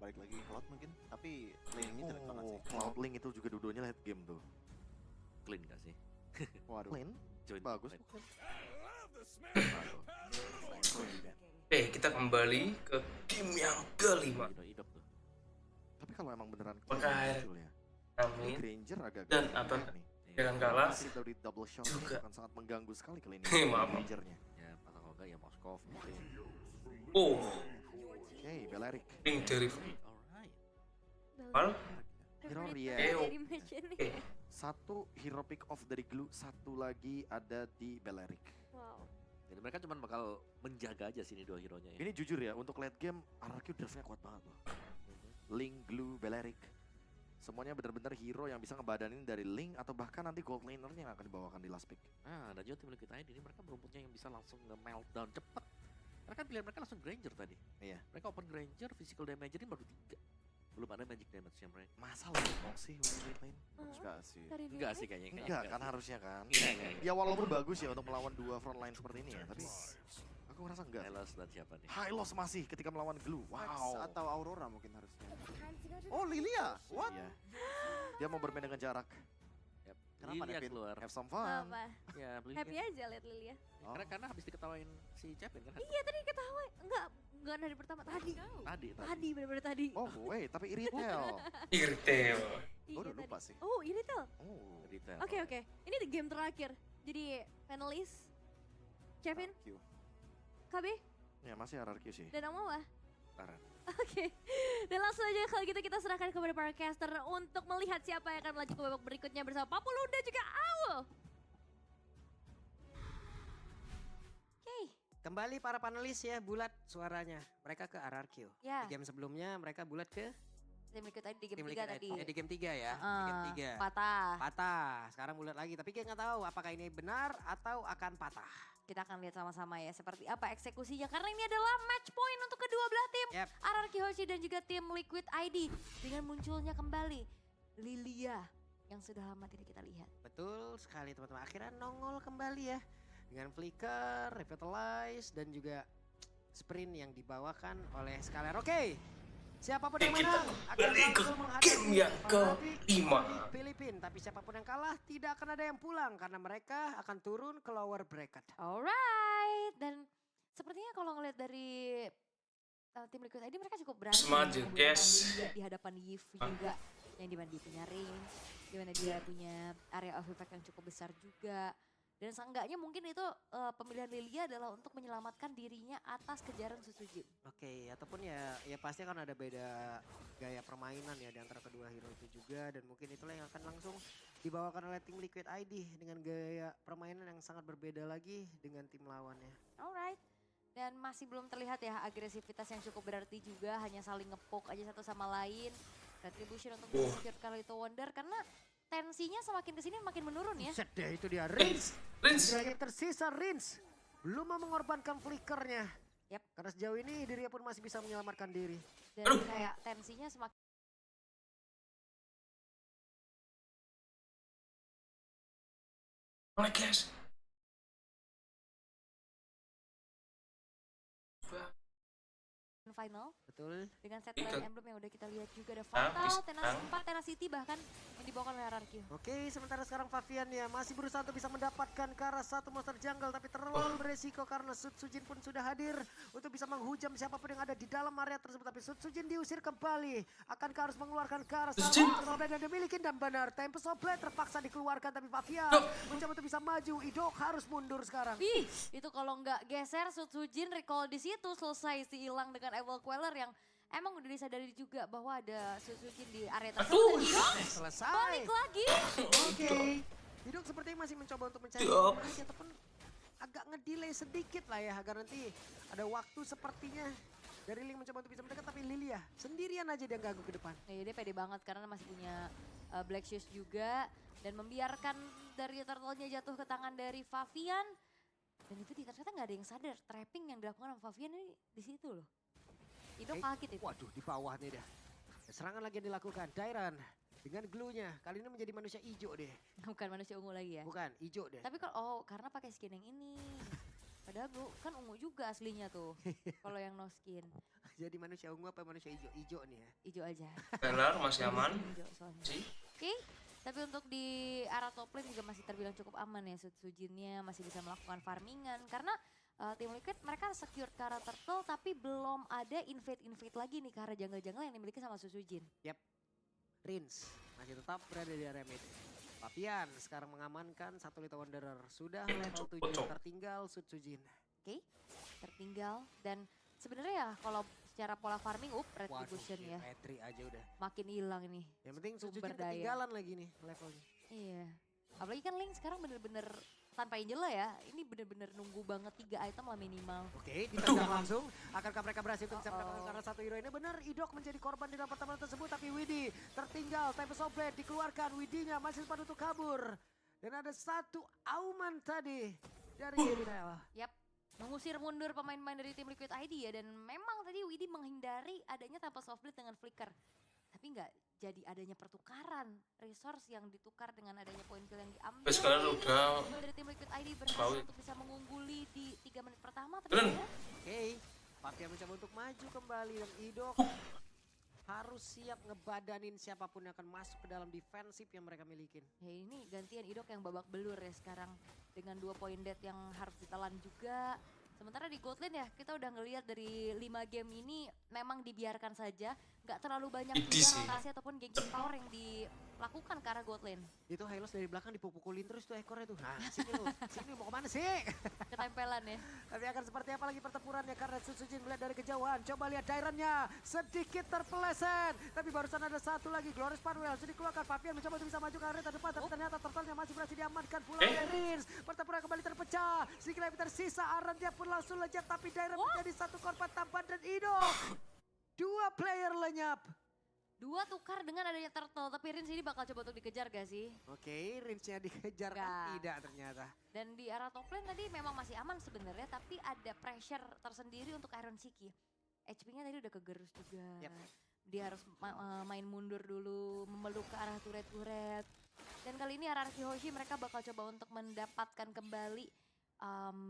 balik lagi Cloud mungkin, tapi lane-nya jelek banget sih. Cloud Link itu juga dua-duanya late game tuh. Clean gak sih? Waduh. Clean? Join Bagus clean. bukan? Oke, kita kembali ke game yang kelima. Hidup tuh. Tapi kalau emang beneran Pakai muncul ya. Ini Amin. Granger agak Dan apa nih. dengan kalah Pasti dari double shot juga. akan sangat mengganggu sekali kali ini Maaf. Grangernya. Ya, atau kalau enggak ya Moskov mungkin. Oh, Oke, Beleric. Pink dari Alright. Val. Hero Ria. Oke. Satu hero pick off dari Glue, satu lagi ada di Beleric. Wow. Jadi mereka cuma bakal menjaga aja sini dua hero-nya ya. Ini jujur ya, untuk late game RRQ draftnya kuat banget loh. Link, Glue, Beleric. Semuanya benar-benar hero yang bisa ngebadanin dari Link atau bahkan nanti gold laner-nya yang akan dibawakan di last pick. Nah, dan juga tim Liquid ID ini mereka beruntungnya yang bisa langsung nge-meltdown cepet. Karena kan pilihan mereka langsung Granger tadi. Iya. Mereka open Granger, physical damage ini baru 3. Belum ada magic damage-nya mereka. Masa loh sih untuk mid lane? Bagus gak sih? Enggak sih kayaknya. Enggak kan harusnya kan. Enggak. Ya walaupun bagus ya untuk melawan dua front line seperti ini ya, tapi aku ngerasa enggak. Hylos dan siapa nih? Hylos masih ketika melawan Glue. Max Wow. atau Aurora mungkin harusnya. Oh Lilia, what? Iya. Dia mau bermain dengan jarak. Yap. Kenapa, Lilia Nevin? keluar. Have some fun. Apa? Ya, beli Happy aja liat Lilia. Oh. karena habis diketawain si Chapin kan. Iya tadi ketawa. Enggak dari pertama tadi. Tadi. Bener-bener tadi. Oh wait, tapi Iritel. Irtel. Gue udah lupa sih. Oh ini tuh. Oh. Detail. Oke. Ini the game terakhir. Jadi panelis Kevin, Q. KB, Ya masih RRQ sih. dan Amawa. Parah. Oke, dan langsung aja kalau gitu kita serahkan kepada para caster untuk melihat siapa yang akan melaju ke babak berikutnya bersama Papulu dan juga Aul. Oke, Kembali para panelis ya, bulat suaranya. Mereka ke RRQ. ya, Di game sebelumnya mereka bulat ke tim ikut tadi di game tim 3 Liquid tadi. ID. Di game 3 ya. Di game 3. Patah. Patah. Sekarang bulat lagi. Tapi kita nggak tahu apakah ini benar atau akan patah. Kita akan lihat sama-sama ya seperti apa eksekusinya karena ini adalah match point untuk kedua belah tim. Yap. RRQ Hoshi dan juga tim Liquid ID dengan munculnya kembali Lilia yang sudah lama tidak kita lihat. Betul sekali teman-teman. Akhirnya nongol kembali ya. Dengan flicker, revitalize, dan juga sprint yang dibawakan oleh Scalar. Oke. Siapapun yang Kita menang akan kembali ke langsung menghadapi game yang menghadapi kelima. Filipina. Tapi siapapun yang kalah tidak akan ada yang pulang karena mereka akan turun ke lower bracket. Alright, dan sepertinya kalau ngeliat dari tim Liquid ID mereka cukup berani Smart, ya, yes. di hadapan Yif juga yang dimana dia punya range, dimana dia punya area of effect yang cukup besar juga. Dan seenggaknya mungkin itu pemilihan Lilia adalah untuk menyelamatkan dirinya atas kejaran Susujin. Oke, ataupun ya pasti akan ada beda gaya permainan ya di antara kedua hero itu juga, dan mungkin itulah yang akan langsung dibawakan oleh tim Liquid ID dengan gaya permainan yang sangat berbeda lagi dengan tim lawannya. Alright. Dan masih belum terlihat ya agresivitas yang cukup berarti juga, hanya saling ngepok aja satu sama lain. Retribution untuk menyingkir Kalito Wonder karena tensinya semakin kesini makin menurun ya. Set deh, itu dia Rins. Rins. Yang tersisa Rins. Belum mau mengorbankan flickernya. Yap. Karena sejauh ini dirinya pun masih bisa menyelamatkan diri. Dan kayak tensinya semakin Oleh guys. final Betul. dengan set Itu. Land Emblem yang udah kita lihat juga ada Habis, Fatal, Tenas 4, Tenacity bahkan yang dibawakan oleh RRQ. Oke, sementara sekarang Favian ya masih berusaha untuk bisa mendapatkan ke arah satu monster jungle, tapi terlalu beresiko karena Sutsujin pun sudah hadir untuk bisa menghujam siapapun yang ada di dalam area tersebut. Tapi Sutsujin diusir kembali. Akankah harus mengeluarkan ke arah Sutsujin. Tempest of Blade yang dimiliki, dan benar Tempest of Blade terpaksa dikeluarkan, tapi Favian mencoba untuk bisa maju. Idok harus mundur sekarang. Ih, itu kalau nggak geser Sutsujin recall di situ selesai si hilang dengan Evil Queller yang emang udah disadari juga bahwa ada Sutsujin di area tersebut. Dan Idok Selesai. balik lagi. Oke. Idok sepertinya masih mencoba untuk mencari Idok. informasi ataupun agak ngedelay sedikit lah ya, agar nanti ada waktu sepertinya dari Link mencoba untuk bisa mendekat, tapi Lilia sendirian aja dia ganggu ke depan. Ya, dia pede banget karena masih punya Black Shoes juga dan membiarkan dari turtle-nya jatuh ke tangan dari Favian. Dan itu ternyata nggak ada yang sadar trapping yang dilakukan sama Favian ini di situ loh. Itu kaget itu. Waduh, di bawah nih dah. Serangan lagi yang dilakukan Dairan dengan glue-nya. Kali ini menjadi manusia hijau deh. Bukan manusia ungu lagi ya. Bukan, hijau deh. Tapi kalau karena pakai skin yang ini. Padahal kan ungu juga aslinya tuh. Kalau yang no skin. Jadi manusia ungu apa manusia hijau? Hijau nih ya. Hijau aja. Benar, masih aman Hijau soalnya. sih. Oke, tapi untuk di arah top lane juga masih terbilang cukup aman ya. Sujinnya masih bisa melakukan farmingan. Karena tim Liquid mereka secure ke arah turtle tapi belum ada invade lagi nih ke arah jungle-jungle yang dimiliki sama Sujin. Rins masih tetap berada di area mid. Papian sekarang mengamankan satu Little Wanderer. Sudah level 7 tertinggal Sujin. Oke, tertinggal dan sebenarnya ya kalau secara pola farming retribution ya. Retri aja udah. Makin hilang ini. Yang penting Sumber Sujin daya. ketinggalan lagi nih levelnya. Iya. Apalagi kan Link sekarang bener-bener tanpa Angela ya. Ini bener-bener nunggu banget 3 item lah minimal. Oke, ditendang langsung. Akankah mereka berhasil untuk bisa mendapatkan karena satu hero ini? Benar, Idok menjadi korban di dalam pertemuan tersebut. Tapi Widi tertinggal. Tempest of Blade dikeluarkan. Widinya masih sempat untuk kabur. Dan ada satu auman tadi dari Irinael. Yap, mengusir mundur pemain-pemain dari tim Liquid ID ya. Dan memang tadi Widi menghindari adanya Tempest of Blade dengan Flicker. Tapi nggak jadi adanya pertukaran resource yang ditukar dengan adanya poin kill yang diambil. Terus kalian udah Dari tim Liquid ID berhasil tahu. untuk bisa mengungguli di 3 menit pertama. Tapi Keren. ya, Oke, Papian mencoba untuk maju kembali dan Idok harus siap ngebadanin siapapun yang akan masuk ke dalam defensif yang mereka milikin. ya ini gantian Idok yang babak belur ya sekarang. Dengan 2 poin dead yang harus ditelan juga. Sementara di gold lane ya kita udah ngelihat dari 5 game ini memang dibiarkan saja. Nggak terlalu banyak Itu juga sih. rotasi ataupun gaining power yang dilakukan ke arah gold lane. Itu Hylos dari belakang dipukul-pukulin terus tuh ekornya tuh. Nah sini lu, sini mau kemana sih? Ketempelan ya. Tapi akan seperti apa lagi pertempurannya karena Sujin melihat dari kejauhan. Coba lihat Dairannya sedikit terpeleset. Tapi barusan ada satu lagi Glorious Panwell sudah dikeluarkan. Papian mencoba untuk bisa maju ke area terdepan. Tapi ternyata turtle-nya masih berhasil diamankan pula oleh Rins. Pertempuran kembali terpecah. Sedikit lagi tersisa. Arantia pun langsung lejat. Tapi Dairan menjadi satu korban tambahan dan Idok. 2 player lenyap. 2 tukar dengan adanya turtle. Tapi Rins ini bakal coba untuk dikejar gak sih? Oke, Rinsnya dikejar Enggak. kan tidak ternyata. Dan di arah top lane tadi memang masih aman sebenarnya. Tapi ada pressure tersendiri untuk Iron Shiki. HP-nya tadi udah kegerus juga. Yap. Dia harus main mundur dulu. Memeluk ke arah turret-turret. Dan kali ini RRQ Hoshi mereka bakal coba untuk mendapatkan kembali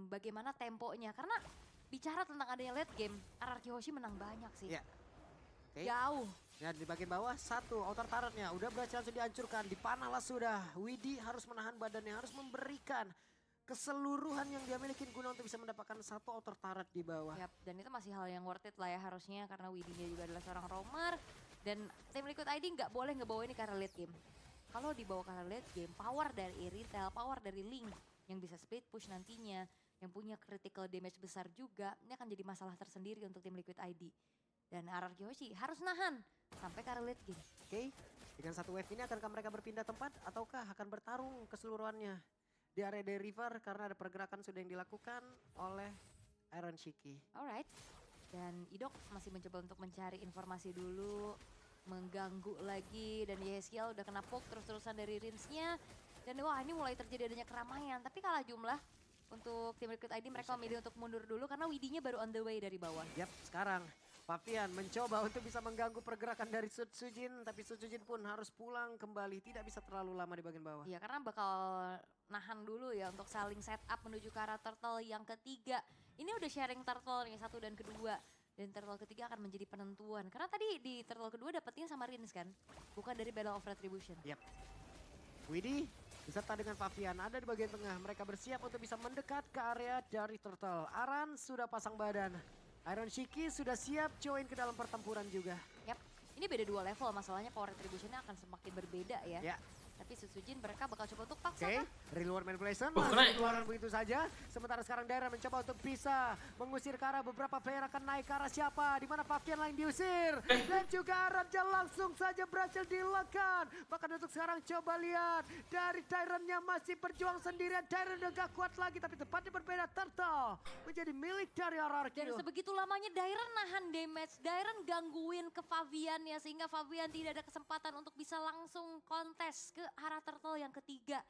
bagaimana temponya. Karena bicara tentang adanya late game, RRQ Hoshi menang banyak sih. Iya. Oke. Jauh. Ya di bagian bawah satu outer turretnya udah berhasil langsung dihancurkan. Dipanah lah sudah. Widi harus menahan badannya, harus memberikan keseluruhan yang dia miliki guna untuk bisa mendapatkan satu outer turret di bawah. Yap, dan itu masih hal yang worth it lah ya harusnya karena Widinya juga adalah seorang roamer. Dan tim Liquid ID nggak boleh ngebawa ini karena late game. Kalau dibawa karena late game, power dari Irithel, power dari Link yang bisa split push nantinya, yang punya critical damage besar juga, ini akan jadi masalah tersendiri untuk tim Liquid ID. Dan RRQ Hoshi harus nahan sampai ke arah late game. Oke, dengan satu wave ini akankah mereka berpindah tempat ataukah akan bertarung keseluruhannya di area The River karena ada pergerakan sudah yang dilakukan oleh Iron Shiki. Alright, dan Idok masih mencoba untuk mencari informasi dulu, mengganggu lagi, dan Yesiel udah kena poke terus-terusan dari Rinsnya. Dan wah ini mulai terjadi adanya keramaian, tapi kalah jumlah untuk tim Liquid ID mereka memilih untuk mundur dulu karena Widinya baru on the way dari bawah. Yap, sekarang Papian mencoba untuk bisa mengganggu pergerakan dari Sujin, tapi Sujin pun harus pulang kembali, tidak bisa terlalu lama di bagian bawah. Iya karena bakal nahan dulu ya untuk saling setup menuju ke arah turtle yang ketiga. Ini udah sharing turtle nih 1 dan kedua. Dan turtle ketiga akan menjadi penentuan. Karena tadi di turtle kedua dapetin sama Rins kan, bukan dari Battle of Retribution. Yap. Widi beserta dengan Pavian ada di bagian tengah. Mereka bersiap untuk bisa mendekat ke area dari turtle. Aran sudah pasang badan. Iron Shiki sudah siap join ke dalam pertempuran juga. Yap, ini beda 2 level, masalahnya power retributionnya akan semakin berbeda ya. Ya. Tapi Sujin mereka bakal coba untuk paksa Oke, kan? real world manipulation Oh, langsung kena. dikeluarkan begitu saja. Sementara sekarang Dairan mencoba untuk bisa mengusir ke arah beberapa player akan naik ke arah siapa. Di mana Pavian lain diusir. Dan juga Raja langsung saja berhasil dilekan. Bahkan untuk sekarang coba lihat. Dari Dairannya masih berjuang sendirian. Dairan udah gak kuat lagi tapi tepatnya berbeda. Turtle menjadi milik dari RRQ. Dan sebegitu lamanya Dairan nahan damage, Dairan gangguin ke Fabian ya sehingga Fabian tidak ada kesempatan untuk bisa langsung kontes ke arah turtle yang ketiga.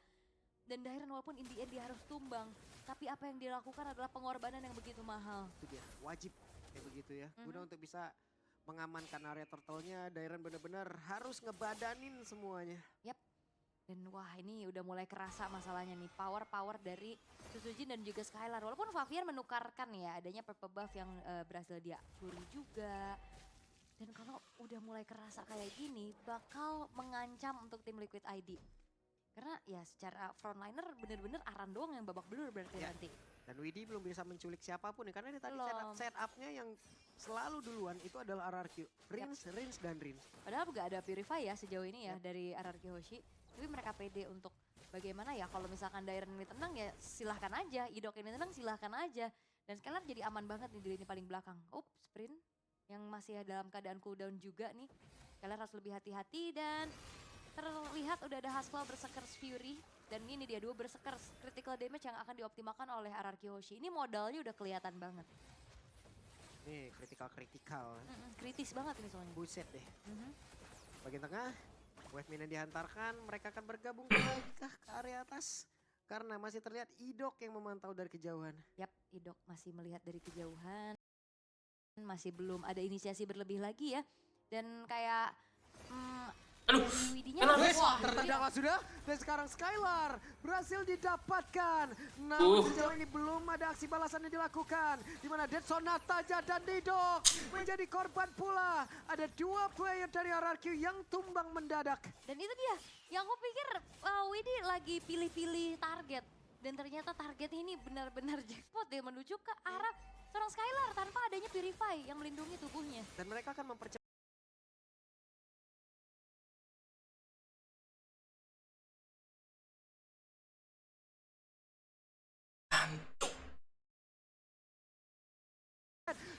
Dan Dairan walaupun in the end dia harus tumbang, tapi apa yang dilakukan adalah pengorbanan yang begitu mahal. Itu dia, wajib kayak begitu ya. Guna untuk bisa mengamankan area turtle-nya, Dairan benar-benar harus ngebadanin semuanya. Yap. Dan wah ini udah mulai kerasa masalahnya nih, power dari Susujin dan juga Skylar. Walaupun Favian menukarkan ya, adanya purple buff yang berhasil dia curi juga. Dan kalau udah mulai kerasa kayak gini, bakal mengancam untuk tim Liquid ID. Karena ya secara frontliner bener-bener Aran doang yang babak belur berarti nanti. Dan Widi belum bisa menculik siapapun ya, karena dia tadi Belum. setup-nya yang selalu duluan itu adalah RRQ. Rins, dan Rins. Padahal gak ada Purify ya sejauh ini ya dari RRQ Hoshi. Tapi mereka pede untuk bagaimana ya kalau misalkan Dairen ini tenang ya silahkan aja. Idok ini tenang silahkan aja. Dan Skylar jadi aman banget nih di lini paling belakang. Sprint yang masih dalam keadaan cooldown juga nih. Skylar harus lebih hati-hati dan terlihat udah ada Haskell Berserker's Fury. Dan ini dia 2 Berserkers critical damage yang akan dioptimalkan oleh RRQ Hoshi. Ini modalnya udah kelihatan banget. Nih kritikal. Kritis banget ini soalnya. Buset deh. Bagian tengah. Wave Minion dihantarkan, mereka akan bergabung lagi kah ke area atas? Karena masih terlihat Idok yang memantau dari kejauhan. Yap, Idok masih melihat dari kejauhan. Masih belum ada inisiasi berlebih lagi ya. Dan kayak Aduh, Widinya kenapa? wah, Tertendanglah sudah, dan sekarang Skylar berhasil didapatkan. Namun sejauh ini belum ada aksi balasan yang dilakukan. Di mana Dead Sonata dan Idok menjadi korban pula. Ada 2 player dari RRQ yang tumbang mendadak. Dan itu dia, yang aku pikir Widi lagi pilih-pilih target. Dan ternyata target ini benar-benar jackpot ya menuju ke arah seorang Skylar tanpa adanya Purify yang melindungi tubuhnya. Dan mereka akan mempercepat.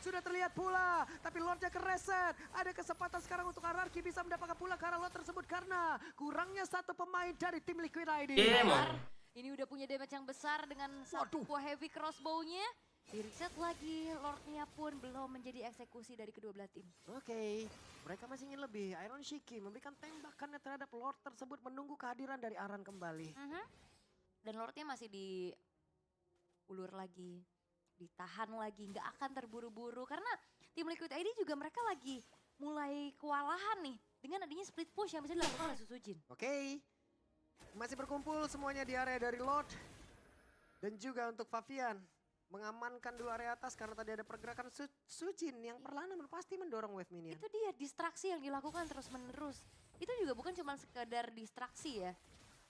Sudah terlihat pula, tapi Lordnya kereset. Ada kesempatan sekarang untuk RRQ bisa mendapatkan pula ke arah Lord tersebut karena kurangnya 1 pemain dari tim Liquid ID. Ini udah punya damage yang besar dengan satu buah heavy crossbow-nya. Di reset lagi, Lordnya pun belum menjadi eksekusi dari kedua belah tim. Oke, mereka masih ingin lebih. Iron Shiki memberikan tembakannya terhadap Lord tersebut menunggu kehadiran dari Aran kembali. Dan Lordnya masih diulur lagi, ditahan lagi, nggak akan terburu-buru. Karena tim Liquid ID juga mereka lagi mulai kewalahan nih. Dengan adanya split push yang bisa dilakukan oleh Susujin. Oke, masih berkumpul semuanya di area dari Lord. Dan juga untuk Favian. Mengamankan dulu area atas karena tadi ada pergerakan Sujin yang perlahan namun pasti mendorong wave minion. Itu dia distraksi yang dilakukan terus menerus. Itu juga bukan cuma sekedar distraksi ya.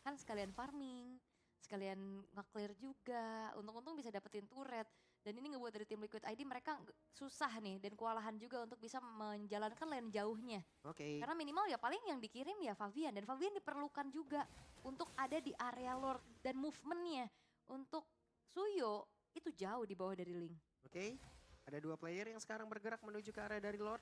Kan sekalian farming, sekalian nge-clear juga. Untung-untung bisa dapetin turret. Dan ini ngebuat dari tim Liquid ID mereka susah nih dan kewalahan juga untuk bisa menjalankan lane jauhnya. Oke. Karena minimal ya paling yang dikirim ya Favian. Dan Favian diperlukan juga untuk ada di area Lord dan movementnya. Untuk Suyo itu jauh di bawah dari Ling. Oke, ada 2 player yang sekarang bergerak menuju ke area dari Lord.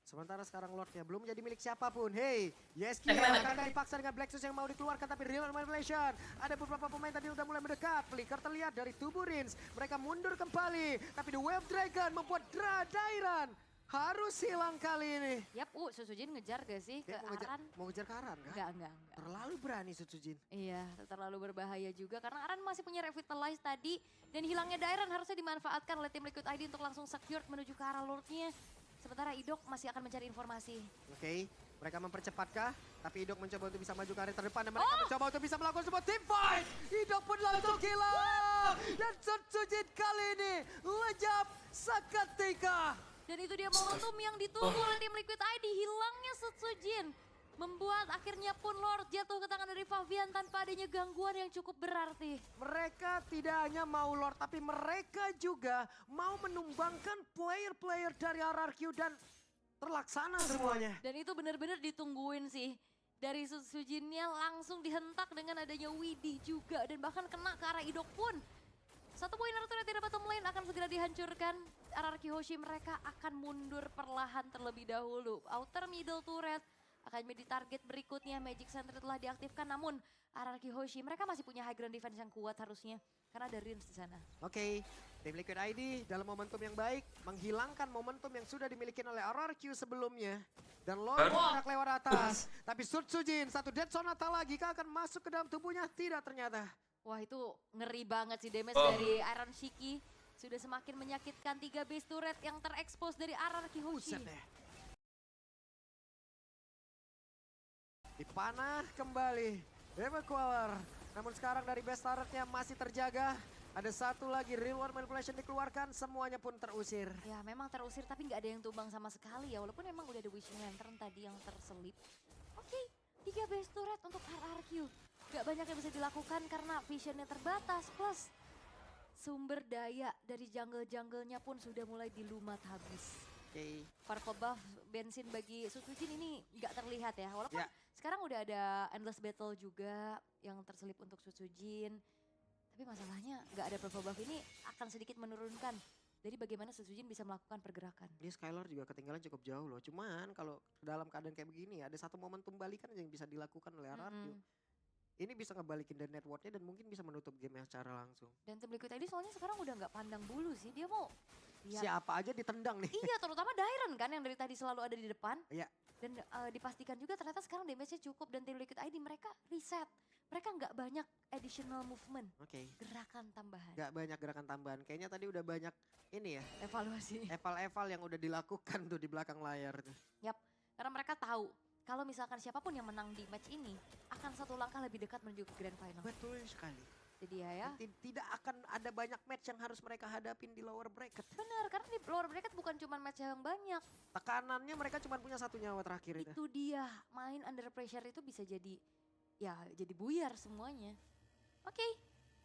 Sementara sekarang Lordnya belum menjadi milik siapapun. Hey, Yeski akan dipaksa dengan Black Shoes yang mau dikeluarkan tapi real manipulation. Ada beberapa pemain tadi udah mulai mendekat. Flicker terlihat dari tubuh Rins. Mereka mundur kembali. Tapi The Wave Dragon membuat Dairen harus hilang kali ini. Yap, Susujin ngejar gak sih ke Aran? Mau ngejar ke Aran kan? Enggak. Terlalu berani Susujin. Iya, terlalu berbahaya juga karena Aran masih punya revitalize tadi. Dan hilangnya Dairen harusnya dimanfaatkan oleh tim Liquid ID untuk langsung secured menuju ke arah Lordnya. Sementara Idok masih akan mencari informasi. Oke, mereka mempercepatkah? Tapi Idok mencoba untuk bisa maju ke area terdepan dan mereka mencoba untuk bisa melakukan sebuah team fight. Idok pun langsung hilang. Dan Susujin kali ini lejap seketika. Dan itu dia momentum yang ditunggu oleh tim Liquid ID. Hilangnya Susujin membuat akhirnya pun Lord jatuh ke tangan dari Favian tanpa adanya gangguan yang cukup berarti. Mereka tidak hanya mau Lord, tapi mereka juga mau menumbangkan player-player dari RRQ dan terlaksana semuanya. Dan itu benar-benar ditungguin sih. Dari Susujinnya langsung dihentak dengan adanya Widi juga. Dan bahkan kena ke arah Idok pun. 1 poin turret tidak bottom lane akan segera dihancurkan. RRQ Hoshi mereka akan mundur perlahan terlebih dahulu. Outer middle turret akan menjadi target berikutnya. Magic Center telah diaktifkan namun RRQ Hoshi mereka masih punya high ground defense yang kuat harusnya. Karena ada Rins di sana. Oke, tim Liquid ID dalam momentum yang baik menghilangkan momentum yang sudah dimiliki oleh RRQ sebelumnya. Dan Lord hendak lewat atas. Tapi Susujin, 1 Dead Sonata lagi akan masuk ke dalam tubuhnya. Tidak ternyata. Wah itu ngeri banget sih damage dari Iron Shiki. Sudah semakin menyakitkan 3 base turret yang terekspos dari RRQ Hoshi. Dipanah kembali. Evacualer. Namun sekarang dari base turretnya masih terjaga. Ada satu lagi real world manipulation dikeluarkan. Semuanya pun terusir. Ya memang terusir tapi nggak ada yang tumbang sama sekali ya. Walaupun memang udah ada wishing lantern tadi yang terselip. Oke, 3 base turret untuk RRQ. Gak banyak yang bisa dilakukan karena visionnya terbatas. Plus sumber daya dari jungle-junglenya pun sudah mulai dilumat habis. Oke. Purple buff bensin bagi Sutsujin ini nggak terlihat ya. Walaupun Ya. sekarang udah ada endless battle juga yang terselip untuk Sutsujin. Tapi masalahnya nggak ada purple buff ini akan sedikit menurunkan dari bagaimana Sutsujin bisa melakukan pergerakan. Ini Skylar juga ketinggalan cukup jauh loh. Cuman kalau dalam keadaan kayak begini ada satu momentum balikan yang bisa dilakukan oleh RRQ. Ini bisa ngebalikin dari networknya dan mungkin bisa menutup game secara langsung. Dan tim Liquid ID soalnya sekarang udah nggak pandang bulu sih. Dia mau lihat. Siapa aja ditendang nih. Iya, terutama Dairon kan yang dari tadi selalu ada di depan. Iya. Dan dipastikan juga ternyata sekarang damage-nya cukup dan tim Liquid ID mereka reset. Mereka nggak banyak additional movement, Oke. gerakan tambahan. Gak banyak gerakan tambahan. Kayaknya tadi udah banyak ini ya. Evaluasi. Eval-eval yang udah dilakukan tuh di belakang layar tuh. Yap, karena mereka tahu kalau misalkan siapapun yang menang di match ini akan satu langkah lebih dekat menuju ke grand final. Betul sekali. Jadi ya. Tidak akan ada banyak match yang harus mereka hadapin di lower bracket. Benar, karena di lower bracket bukan cuma match yang banyak. Tekanannya mereka cuma punya satu nyawa terakhir itu. Itu dia, main under pressure itu bisa jadi jadi buyar semuanya. Oke,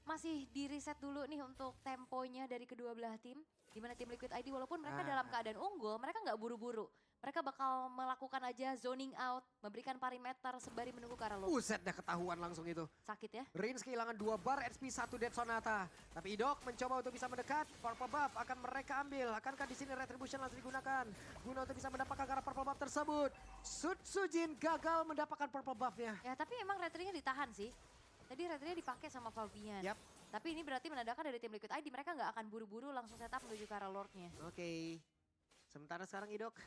masih di reset dulu nih untuk temponya dari kedua belah tim. Dimana tim Liquid ID walaupun mereka dalam keadaan unggul, mereka nggak buru-buru. Mereka bakal melakukan aja zoning out, memberikan perimeter sembari menunggu ke arah low. Buset dah ketahuan langsung itu. Sakit ya. Rins kehilangan 2 bar HP 1 Dead Sonata. Tapi Idok mencoba untuk bisa mendekat. Purple buff akan mereka ambil. Akankah di sini Retribution langsung digunakan guna untuk bisa mendapatkan arah purple buff tersebut? Sutsujin gagal mendapatkan purple buffnya. Ya tapi emang retrinya ditahan sih. Tadi retrinya dipakai sama Fabian. Yap. Tapi ini berarti menandakan dari tim Liquid ID mereka nggak akan buru-buru langsung setup menuju ke arah Lordnya. Oke. Sementara sekarang Idok.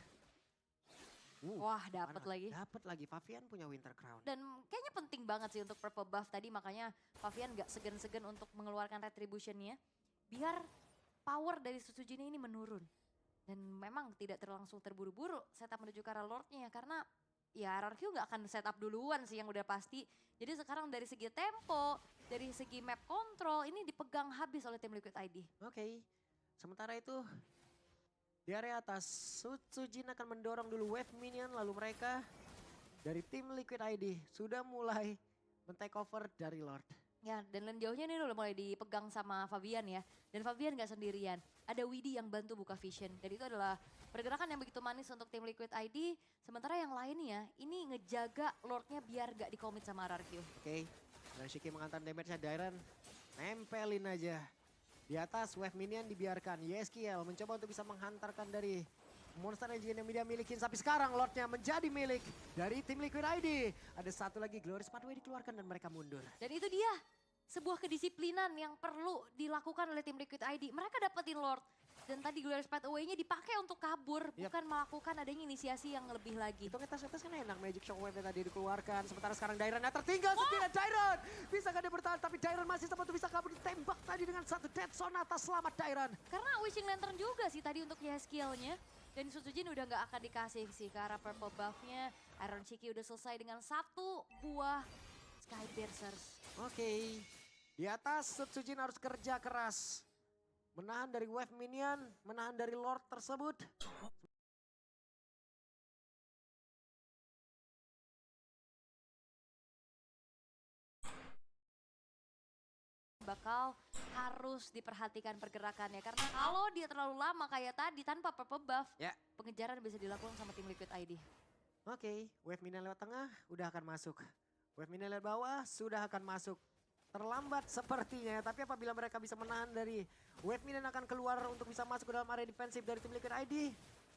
Wah dapat lagi. Dapat lagi. Favian punya Winter Crown. Dan kayaknya penting banget sih untuk purple buff tadi makanya Favian nggak segan-segan untuk mengeluarkan retributionnya. Biar power dari Sutsujin ini menurun. Dan memang tidak langsung terburu-buru setup menuju ke arah Lordnya karena ya RRQ nggak akan setup duluan sih yang udah pasti. Jadi sekarang dari segi tempo, dari segi map control ini dipegang habis oleh tim Liquid ID. Oke. Sementara itu di area atas Sutsujin akan mendorong dulu wave minion lalu mereka dari tim Liquid ID sudah mulai men-take over dari Lord. Ya dan jauhnya ini udah mulai dipegang sama Fabian ya. Dan Fabian nggak sendirian. Ada Widi yang bantu buka vision. Dan itu adalah pergerakan yang begitu manis untuk tim Liquid ID. Sementara yang lainnya ini ngejaga Lordnya biar gak dikomit sama RRQ. Oke. Dan Shiki mengantar damage-nya Dairon. Nempelin aja. Di atas wave minion dibiarkan. Yeskiel mencoba untuk bisa menghantarkan dari monster engine yang dia milikin. Tapi sekarang Lordnya menjadi milik dari tim Liquid ID. Ada satu lagi Glorious Pathway dikeluarkan dan mereka mundur. Dan itu dia. Sebuah kedisiplinan yang perlu dilakukan oleh tim Liquid ID. Mereka dapetin Lord. Dan tadi Glorious Pathway-nya dipakai untuk kabur. Bukan melakukan adanya inisiasi yang lebih lagi. Itu ngetes-ngetes kan enak. Magic Shockwave yang tadi dikeluarkan. Sementara sekarang Dairon yang tertinggal sendirian. Dairon bisa gak dia bertahan. Tapi Dairon masih sempat bisa kabur. Ditembak tadi dengan satu Dead Sonata. Selamat Dairon. Karena Wishing Lantern juga sih tadi untuk Yeskiel-nya. Dan Sutsujin udah gak akan dikasih sih ke arah purple buff-nya. Iron Shiki udah selesai dengan satu buah Sky Piercers. Oke. Di atas Sutsujin harus kerja keras. Menahan dari wave minion, menahan dari Lord tersebut. Bakal harus diperhatikan pergerakannya. Karena kalau dia terlalu lama kayak tadi tanpa purple buff, Ya. pengejaran bisa dilakukan sama tim Liquid ID. Oke, wave minion lewat tengah udah akan masuk. Wave minion lewat bawah sudah akan masuk. Terlambat sepertinya, tapi apabila mereka bisa menahan dari wave minion akan keluar untuk bisa masuk ke dalam area defensif dari tim Liquid ID.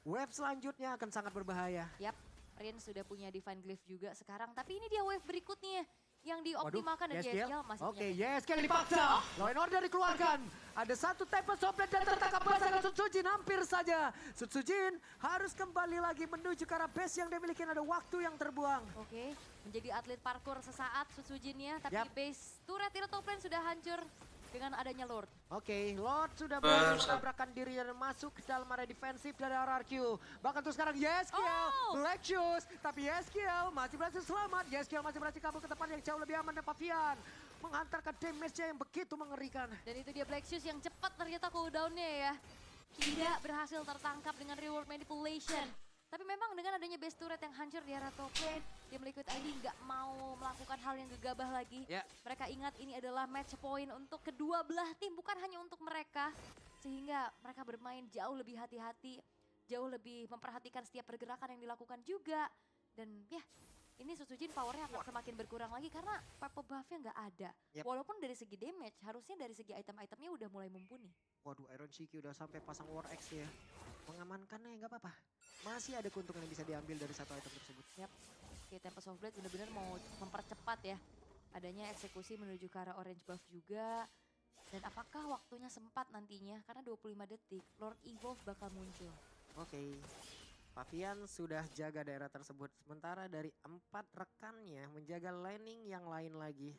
Wave selanjutnya akan sangat berbahaya. Yap, Rin sudah punya Divine Glyph juga sekarang. Tapi ini dia wave berikutnya yang dioptimalkan dan Yeskiel. Yeskiel masih Oke, punya. Yeskiel dipaksa. Law and Order dikeluarkan. Ada satu Tempest Softblade dan tertangkap pasangan Sutsujin hampir saja. Sutsujin harus kembali lagi menuju ke arah base yang dimiliki. Ada waktu yang terbuang. Oke, menjadi atlet parkour sesaat Sutsujinnya. Tapi Yap. base turret Hero Top Lane sudah hancur. dengan adanya Lord. Oke, Lord sudah berhasil Bersab- menabrakkan dirinya dan masuk ke dalam area defensif dari RRQ. Bahkan tuh sekarang Yeskiel, Oh! Black Shoes, tapi Yeskiel masih berhasil selamat. Yeskiel masih berhasil kabur ke tempat yang jauh lebih aman dan Pavian menghantarkan damage-nya yang begitu mengerikan. Dan itu dia Black Shoes yang cepat ternyata cooldown-nya ya. Tidak berhasil tertangkap dengan reward manipulation. Tapi memang dengan adanya base turret yang hancur di area top lane, tim Liquid ID nggak mau melakukan hal yang gegabah lagi. Ya. Mereka ingat ini adalah match point untuk kedua belah tim, bukan hanya untuk mereka. Sehingga mereka bermain jauh lebih hati-hati, jauh lebih memperhatikan setiap pergerakan yang dilakukan juga. Dan ya, ini Sutsujin powernya akan semakin berkurang lagi karena purple buff-nya nggak ada. Yep. Walaupun dari segi damage, harusnya dari segi item-itemnya udah mulai mumpuni. Waduh, Iron Shiki udah sampai pasang War X ya. Mengamankannya nggak apa-apa. Masih ada keuntungan yang bisa diambil dari satu item tersebut. Oke, Tempest of Blade benar-benar mau mempercepat ya. Adanya eksekusi menuju ke arah orange buff juga. Dan apakah waktunya sempat nantinya? Karena 25 detik, Lord Evolve bakal muncul. Oke. Pavian sudah jaga daerah tersebut. Sementara dari 4 rekannya menjaga laning yang lain lagi.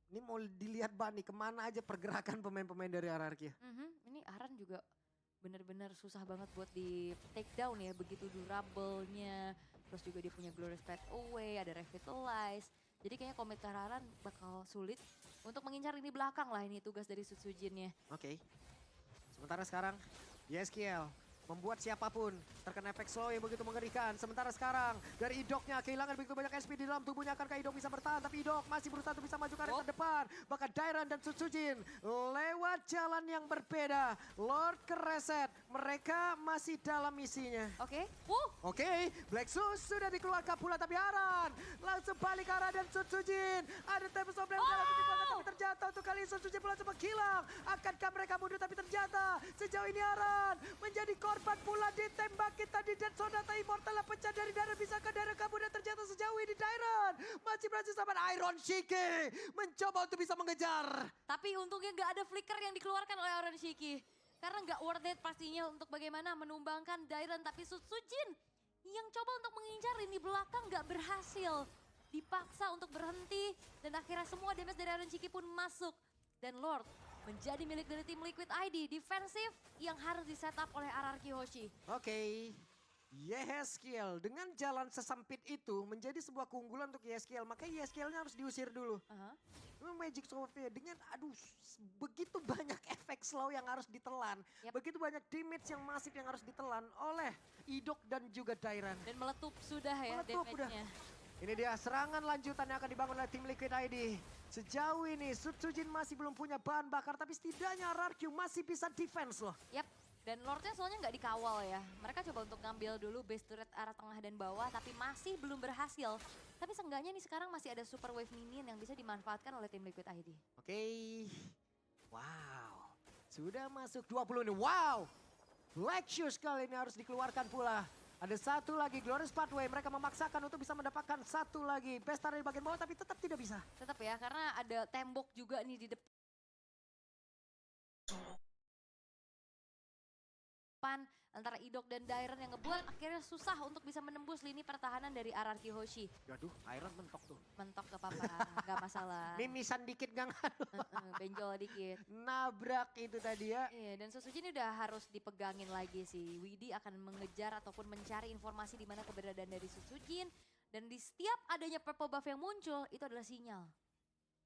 Ini mau dilihat Bani kemana aja pergerakan pemain-pemain dari RRQ. Ini Aran juga benar-benar susah banget buat di take down ya. Begitu durable-nya. Terus juga dia punya Glorious Path Away, ada Revitalize. Jadi kayaknya komit Aran bakal sulit untuk mengincar ini belakang lah. Ini tugas dari Sutsujinnya. Oke. Sementara sekarang Yeskiel membuat siapapun terkena efek slow yang begitu mengerikan. Sementara sekarang dari Idoknya kehilangan begitu banyak SP di dalam tubuhnya. Akankah Idok bisa bertahan? Tapi Idok masih berusaha untuk bisa maju ke arah terdepan. Bahkan Dairan dan Sutsujin lewat jalan yang berbeda. Lord kereset. Mereka masih dalam misinya. Oke. Oke, Black Shoes sudah dikeluarkan pula tapi Aran langsung balik ke arah dan Sutsujin. Ada Tempest of Blade tapi terjatuh untuk kali ini Sutsujin pula sempat hilang. Akankah mereka mundur tapi ternyata sejauh ini Aran menjadi korban pula ditembaki tadi dan Sonata Immortal pecah dari Dairon bisa ke Dairon kabur dan ternyata sejauh ini Dairon masih berhasil sama Iron Shiki mencoba untuk bisa mengejar. Tapi untungnya nggak ada flicker yang dikeluarkan oleh Aran Shiki. Karena nggak worth it pastinya untuk bagaimana menumbangkan Dairon. Tapi Sutsujin yang coba untuk mengincar ini belakang nggak berhasil. Dipaksa untuk berhenti dan akhirnya semua damage dari Aran Shiki pun masuk. Dan Lord menjadi milik dari tim Liquid ID. Defensif yang harus di-setup oleh RRQ Hoshi. Oke. Yeskiel dengan jalan sesempit itu menjadi sebuah keunggulan untuk Yeskiel. Makanya Yeskielnya harus diusir dulu. Magic Sword-nya dengan begitu banyak efek slow yang harus ditelan. Yep. Begitu banyak damage yang masif yang harus ditelan oleh Idok dan juga Dairan. Dan meletup sudah ya Meletup udah. damage-nya. Ini dia serangan lanjutan yang akan dibangun oleh tim Liquid ID. Sejauh ini Sutsujin masih belum punya bahan bakar tapi setidaknya RRQ masih bisa defense loh. Yap, dan Lordnya soalnya nggak dikawal ya. Mereka coba untuk ngambil dulu base turret arah tengah dan bawah tapi masih belum berhasil. Tapi seenggaknya nih sekarang masih ada super wave minion yang bisa dimanfaatkan oleh tim Liquid ID. Oke. Wow. Sudah masuk 20 nih. Wow. Black Shoes kali ini harus dikeluarkan pula. Ada satu lagi Glorious Pathway. Mereka memaksakan untuk bisa mendapatkan satu lagi. Pesta di bagian bawah tapi tetap tidak bisa. Tetap ya, karena ada tembok juga nih di depan antara Idok dan Dairon yang ngebuat akhirnya susah untuk bisa menembus lini pertahanan dari RRQ Hoshi. Aduh, Iron mentok tuh. Mentok gak apa-apa, gak masalah. Mimisan dikit gang. Benjol dikit. Nabrak itu tadi ya. Iya, dan Sutsujin ini udah harus dipegangin lagi sih. Widi akan mengejar ataupun mencari informasi di mana keberadaan dari Sutsujin. Dan di setiap adanya purple buff yang muncul, itu adalah sinyal.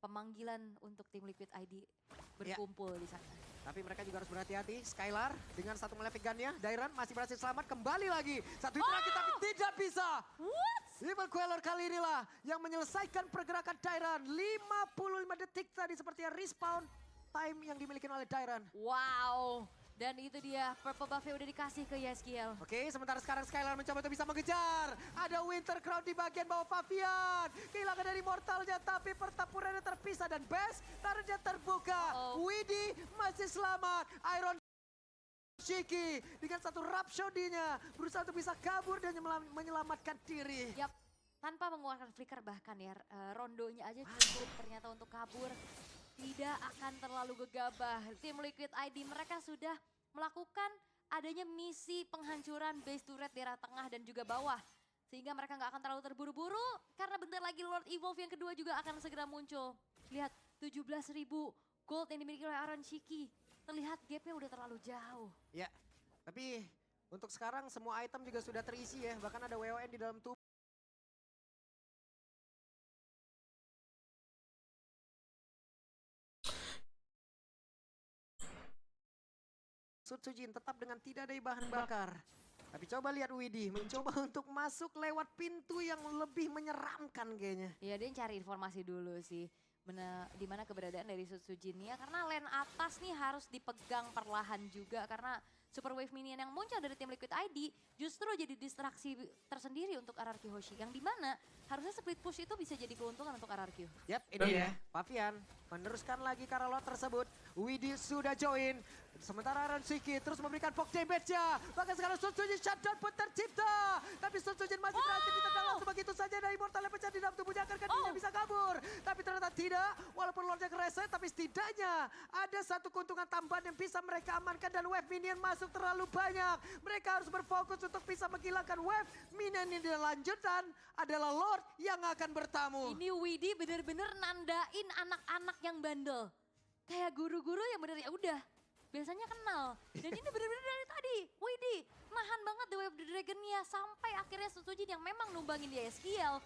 Pemanggilan untuk tim Liquid ID berkumpul di sana. Tapi mereka juga harus berhati-hati. Skylar dengan satu melepik gunnya. Dairon masih berhasil selamat. Kembali lagi. Satu hit lagi tapi tidak bisa. What? Evil Queller kali inilah yang menyelesaikan pergerakan Dairon. 55 detik tadi sepertinya respawn time yang dimiliki oleh Dairon. Wow. Dan itu dia purple buff-nya udah dikasih ke Yeskiel. Oke, sementara sekarang Skylar mencoba untuk bisa mengejar. Ada Winter Crown di bagian bawah Pavian. Kehilangan dari mortalnya tapi pertempurannya terpisah dan best targetnya terbuka. Widi masih selamat. Iron Shiki dengan satu Rhapsody-nya berusaha untuk bisa kabur dan menyelamatkan diri. Yap, tanpa mengeluarkan flicker bahkan ya, rondonya aja cukup ternyata untuk kabur. Tidak akan terlalu gegabah. Tim Liquid ID mereka sudah melakukan adanya misi penghancuran base turret daerah tengah dan juga bawah. Sehingga mereka nggak akan terlalu terburu-buru karena bentar lagi Lord Evolve yang kedua juga akan segera muncul. Lihat, 17.000 gold yang dimiliki oleh Aaron Shiki. Terlihat gapnya udah terlalu jauh. Ya, tapi untuk sekarang semua item juga sudah terisi ya. Bahkan ada WON di dalam tubuh. Sutsujin tetap dengan tidak ada bahan bakar. Tapi coba lihat Widih mencoba untuk masuk lewat pintu yang lebih menyeramkan kayaknya. Ya dia cari informasi dulu sih. Di mana keberadaan dari Sutsujinnya. Karena lane atas nih harus dipegang perlahan juga. Karena Super Wave Minion yang muncul dari tim Liquid ID justru jadi distraksi tersendiri untuk RRQ Hoshi. Yang dimana harusnya split push itu bisa jadi keuntungan untuk RRQ. Yap, ini ya. Pavian meneruskan lagi Karolot tersebut. Widih sudah join. Sementara Aaron Shiki terus memberikan poke damage-nya. Bahkan sekarang Sutsujin shutdown pun tercipta. Tapi Sutsujin masih berhasil ditendang langsung begitu saja. Dan Immortal pecah di dalam tubuhnya agar dia bisa kabur. Tapi ternyata tidak. Walaupun Lordnya kereset tapi setidaknya ada satu keuntungan tambahan yang bisa mereka amankan. Dan wave minion masuk terlalu banyak. Mereka harus berfokus untuk bisa menghilangkan wave minion ini. Dan lanjutan adalah Lord yang akan bertamu. Ini Widih bener-bener nandain anak-anak yang bandel. Kayak guru-guru yang bener ya udah. Biasanya kenal. Dan ini bener-bener dari tadi. Widih nahan banget The Wave Dragon-nya. Sampai akhirnya Sutsujin yang memang numbangin di SKL.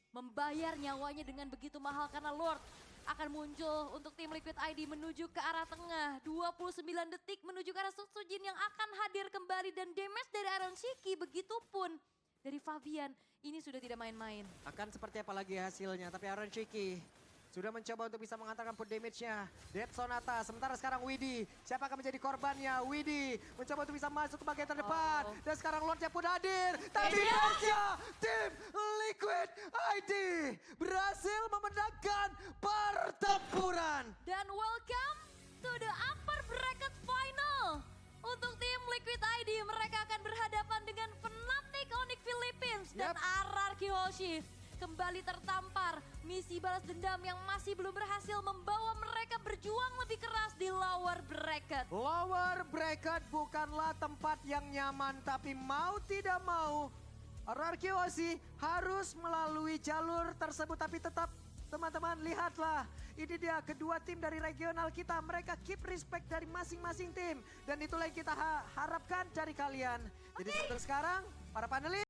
Membayar nyawanya dengan begitu mahal karena Lord akan muncul untuk tim Liquid ID menuju ke arah tengah. 29 detik menuju ke arah Sutsujin yang akan hadir kembali. Dan damage dari Aaron Shiki begitupun dari Favian. Ini sudah tidak main-main. Akan seperti apa lagi hasilnya. Tapi Aaron Shiki sudah mencoba untuk bisa mengantarkan put damage-nya. Dead Sonata, sementara sekarang Widih. Siapa akan menjadi korbannya? Widih mencoba untuk bisa masuk ke bagian terdepan. Dan sekarang Lordnya pun hadir. Tapi aja tim Liquid ID berhasil memenangkan pertempuran. Dan welcome to the upper bracket final. Untuk tim Liquid ID mereka akan berhadapan dengan Fnatic Onyx Philippines dan RRQ Hoshi. Kembali tertampar, misi balas dendam yang masih belum berhasil membawa mereka berjuang lebih keras di lower bracket. Lower bracket bukanlah tempat yang nyaman, tapi mau tidak mau RRQ Hoshi harus melalui jalur tersebut. Tapi tetap teman-teman lihatlah, ini dia kedua tim dari regional kita. Mereka keep respect dari masing-masing tim. Dan itulah yang kita harapkan dari kalian. Jadi sekarang para panelis.